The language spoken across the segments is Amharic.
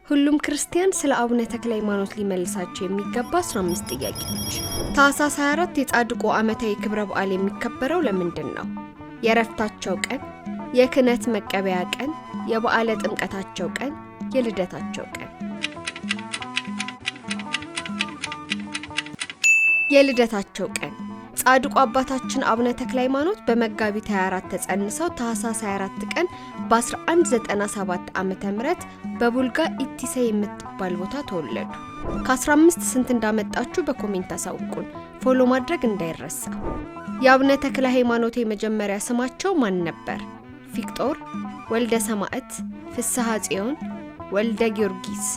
ሁሉም ክርስቲያን ስለ አቡነ ተክለ ሃይማኖት ሊመልሳቸው የሚገባ 15 ጥያቄዎች። ታኅሳስ 24 የጻድቁ ዓመታዊ ክብረ በዓል የሚከበረው ለምንድን ነው? የዕረፍታቸው ቀን፣ የክህነት መቀበያ ቀን፣ የበዓለ ጥምቀታቸው ቀን፣ የልደታቸው ቀን። የልደታቸው ቀን ጻድቁ አባታችን አቡነ ተክለ ሃይማኖት በመጋቢት 24 ተጸንሰው ታኅሳስ 24 ቀን በ1197 ዓመተ ምህረት በቡልጋ ኢቲሳ የምትባል ቦታ ተወለዱ። ከ15 ስንት እንዳመጣችሁ በኮሜንት አሳውቁን። ፎሎ ማድረግ እንዳይረሳ። የአቡነ ተክለ ሃይማኖት የመጀመሪያ ስማቸው ማን ነበር? ፊቅጦር፣ ወልደ ሰማዕት፣ ፍስሐ ጽዮን፣ ወልደ ጊዮርጊስ።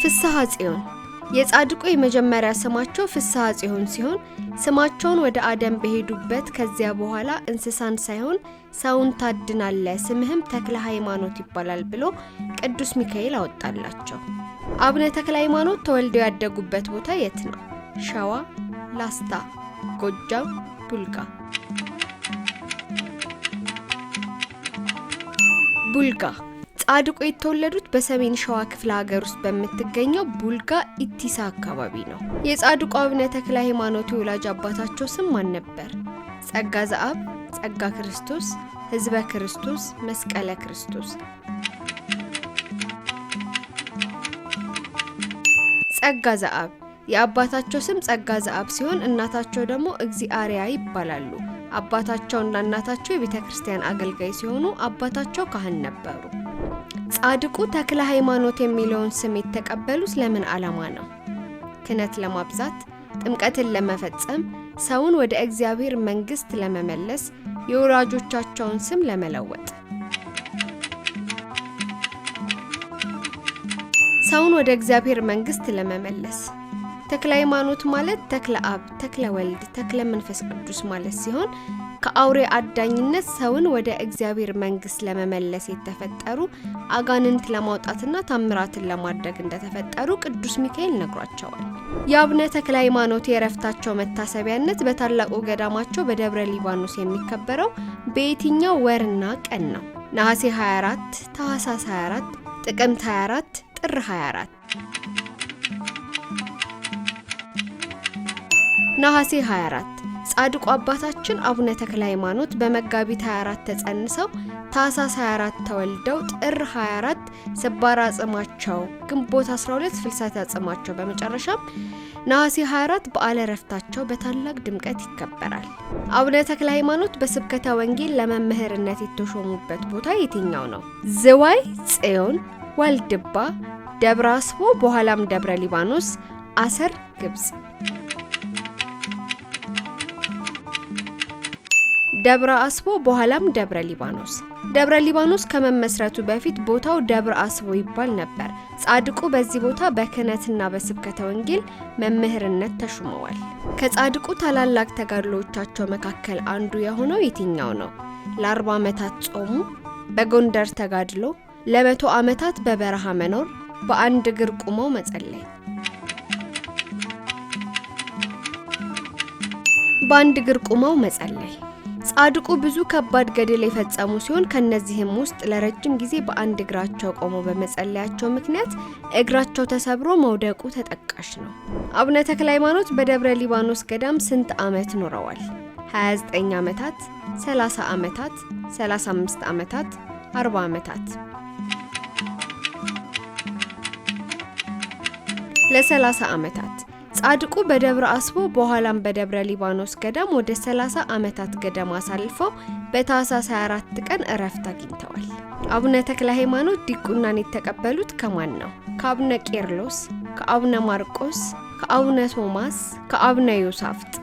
ፍስሐ ጽዮን የጻድቁ የመጀመሪያ ስማቸው ፍስሐ ጽዮን ሲሆን ስማቸውን ወደ አደም በሄዱበት ከዚያ በኋላ እንስሳን ሳይሆን ሰውን ታድናለህ ስምህም ተክለ ሃይማኖት ይባላል ብሎ ቅዱስ ሚካኤል አወጣላቸው። አቡነ ተክለ ሃይማኖት ተወልደው ያደጉበት ቦታ የት ነው? ሸዋ፣ ላስታ፣ ጎጃም፣ ቡልጋ። ቡልጋ ጻድቁ የተወለዱት በሰሜን ሸዋ ክፍለ ሀገር ውስጥ በምትገኘው ቡልጋ ኢቲሳ አካባቢ ነው። የጻድቁ አቡነ ተክለ ሃይማኖት የወላጅ አባታቸው ስም ማን ነበር? ጸጋ ዘአብ፣ ጸጋ ክርስቶስ፣ ህዝበ ክርስቶስ፣ መስቀለ ክርስቶስ። ጸጋ ዘአብ የአባታቸው ስም ጸጋ ዘአብ ሲሆን እናታቸው ደግሞ እግዚአርያ ይባላሉ። አባታቸውና እናታቸው የቤተ ክርስቲያን አገልጋይ ሲሆኑ አባታቸው ካህን ነበሩ። ጻድቁ ተክለ ሃይማኖት የሚለውን ስም የተቀበሉት ለምን ዓላማ ነው? ክህነት ለማብዛት፣ ጥምቀትን ለመፈጸም፣ ሰውን ወደ እግዚአብሔር መንግስት ለመመለስ፣ የወላጆቻቸውን ስም ለመለወጥ። ሰውን ወደ እግዚአብሔር መንግስት ለመመለስ። ተክለ ሃይማኖት ማለት ተክለ አብ፣ ተክለ ወልድ፣ ተክለ መንፈስ ቅዱስ ማለት ሲሆን ከአውሬ አዳኝነት ሰውን ወደ እግዚአብሔር መንግስት ለመመለስ የተፈጠሩ አጋንንት ለማውጣትና ታምራትን ለማድረግ እንደተፈጠሩ ቅዱስ ሚካኤል ነግሯቸዋል። የአቡነ ተክለ ሃይማኖት የዕረፍታቸው መታሰቢያነት በታላቁ ገዳማቸው በደብረ ሊባኖስ የሚከበረው በየትኛው ወርና ቀን ነው? ነሐሴ 24፣ ታኅሳስ 24፣ ጥቅምት 24፣ ጥር 24። ነሐሴ 24 ጻድቁ አባታችን አቡነ ተክለ ሃይማኖት በመጋቢት 24 ተጸንሰው ታኅሳስ 24 ተወልደው ጥር 24 ስባራ አጽማቸው፣ ግንቦት 12 ፍልሰተ አጽማቸው፣ በመጨረሻም ነሐሴ 24 በዓለ ዕረፍታቸው በታላቅ ድምቀት ይከበራል። አቡነ ተክለ ሃይማኖት በስብከተ ወንጌል ለመምህርነት የተሾሙበት ቦታ የትኛው ነው? ዝዋይ፣ ጽዮን፣ ዋልድባ፣ ደብረ አስቦ በኋላም ደብረ ሊባኖስ፣ አሰር፣ ግብጽ። ደብረ አስቦ በኋላም ደብረ ሊባኖስ። ደብረ ሊባኖስ ከመመስረቱ በፊት ቦታው ደብረ አስቦ ይባል ነበር። ጻድቁ በዚህ ቦታ በክህነትና በስብከተ ወንጌል መምህርነት ተሹመዋል። ከጻድቁ ታላላቅ ተጋድሎቻቸው መካከል አንዱ የሆነው የትኛው ነው? ለ40 ዓመታት ጾሙ፣ በጎንደር ተጋድሎ፣ ለ100 ዓመታት በበረሃ መኖር፣ በአንድ እግር ቆመው መጸለይ። በአንድ እግር ቆመው መጸለይ። ጻድቁ ብዙ ከባድ ገድል የፈጸሙ ሲሆን ከነዚህም ውስጥ ለረጅም ጊዜ በአንድ እግራቸው ቆመው በመጸለያቸው ምክንያት እግራቸው ተሰብሮ መውደቁ ተጠቃሽ ነው። አቡነ ተክለ ሃይማኖት በደብረ ሊባኖስ ገዳም ስንት ዓመት ኖረዋል? 29 ዓመታት፣ 30 ዓመታት፣ 35 ዓመታት፣ 40 ዓመታት። ለ30 ዓመታት ጻድቁ በደብረ አስቦ በኋላም በደብረ ሊባኖስ ገዳም ወደ 30 ዓመታት ገዳም አሳልፈው በታኅሳስ 24 ቀን ዕረፍት አግኝተዋል። አቡነ ተክለ ሃይማኖት ዲቁናን የተቀበሉት ከማን ነው? ከአቡነ ቄርሎስ፣ ከአቡነ ማርቆስ፣ ከአቡነ ቶማስ፣ ከአቡነ ዮሳፍጥ።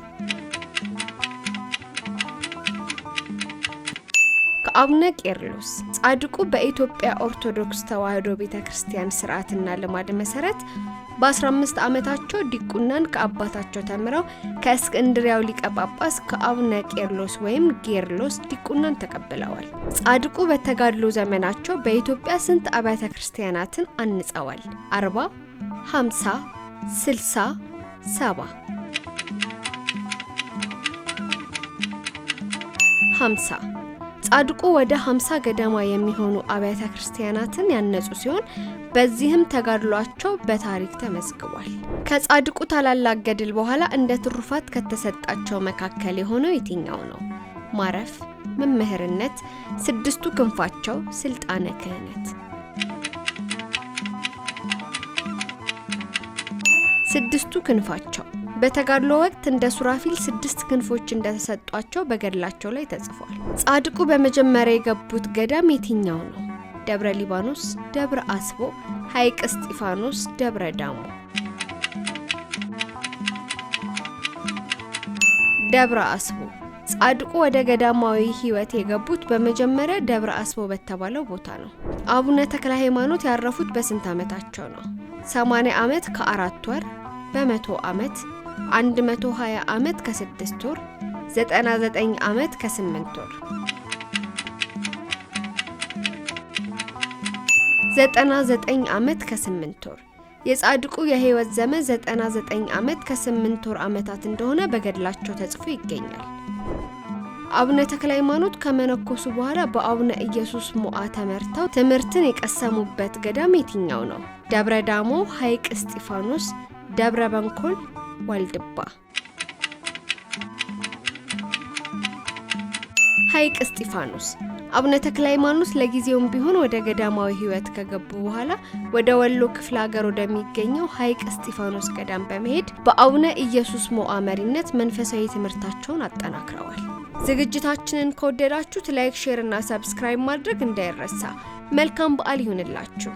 ከአቡነ ቄርሎስ። ጻድቁ በኢትዮጵያ ኦርቶዶክስ ተዋሕዶ ቤተክርስቲያን ሥርዓትና ልማድ መሰረት በ15 ዓመታቸው ዲቁናን ከአባታቸው ተምረው ከእስክንድሪያው ሊቀ ጳጳስ ከአቡነ ቄርሎስ ወይም ጌርሎስ ዲቁናን ተቀብለዋል። ጻድቁ በተጋድሎ ዘመናቸው በኢትዮጵያ ስንት አብያተ ክርስቲያናትን አንጸዋል? 40፣ 50፣ 60፣ 70። 50 ጻድቁ ወደ 50 ገደማ የሚሆኑ አብያተ ክርስቲያናትን ያነጹ ሲሆን በዚህም ተጋድሏቸው በታሪክ ተመዝግቧል። ከጻድቁ ታላላቅ ገድል በኋላ እንደ ትሩፋት ከተሰጣቸው መካከል የሆነው የትኛው ነው? ማረፍ፣ መምህርነት፣ ስድስቱ ክንፋቸው፣ ስልጣነ ክህነት። ስድስቱ ክንፋቸው በተጋድሎ ወቅት እንደ ሱራፊል 6 ክንፎች እንደተሰጧቸው በገድላቸው ላይ ተጽፏል። ጻድቁ በመጀመሪያ የገቡት ገዳም የትኛው ነው? ደብረ ሊባኖስ፣ ደብረ አስቦ፣ ሐይቅ እስጢፋኖስ፣ ደብረ ዳሞ። ደብረ አስቦ። ጻድቁ ወደ ገዳማዊ ሕይወት የገቡት በመጀመሪያ ደብረ አስቦ በተባለው ቦታ ነው። አቡነ ተክለ ሃይማኖት ያረፉት በስንት ዓመታቸው ነው? 80 ዓመት ከ4 ወር፣ በ100 ዓመት፣ 120 ዓመት ከ6 ወር፣ 99 ዓመት ከ8 ወር። 99 ዓመት ከ8 ወር። የጻድቁ የሕይወት ዘመን 99 ዓመት ከ8 ወር ዓመታት እንደሆነ በገድላቸው ተጽፎ ይገኛል። አቡነ ተክለ ሃይማኖት ከመነኮሱ በኋላ በአቡነ ኢየሱስ ሞዓ ተመርተው ትምህርትን የቀሰሙበት ገዳም የትኛው ነው? ደብረ ዳሞ፣ ሐይቅ እስጢፋኖስ፣ ደብረ በንኮል፣ ዋልድባ። ሐይቅ እስጢፋኖስ። አቡነ ተክለ ሃይማኖት ለጊዜውም ቢሆን ወደ ገዳማዊ ሕይወት ከገቡ በኋላ ወደ ወሎ ክፍለ ሀገር ወደሚገኘው ሐይቅ እስጢፋኖስ ገዳም በመሄድ በአቡነ ኢየሱስ ሞዓ መሪነት መንፈሳዊ ትምህርታቸውን አጠናክረዋል። ዝግጅታችንን ከወደዳችሁት ላይክ፣ ሼር እና ሰብስክራይብ ማድረግ እንዳይረሳ። መልካም በዓል ይሁንላችሁ።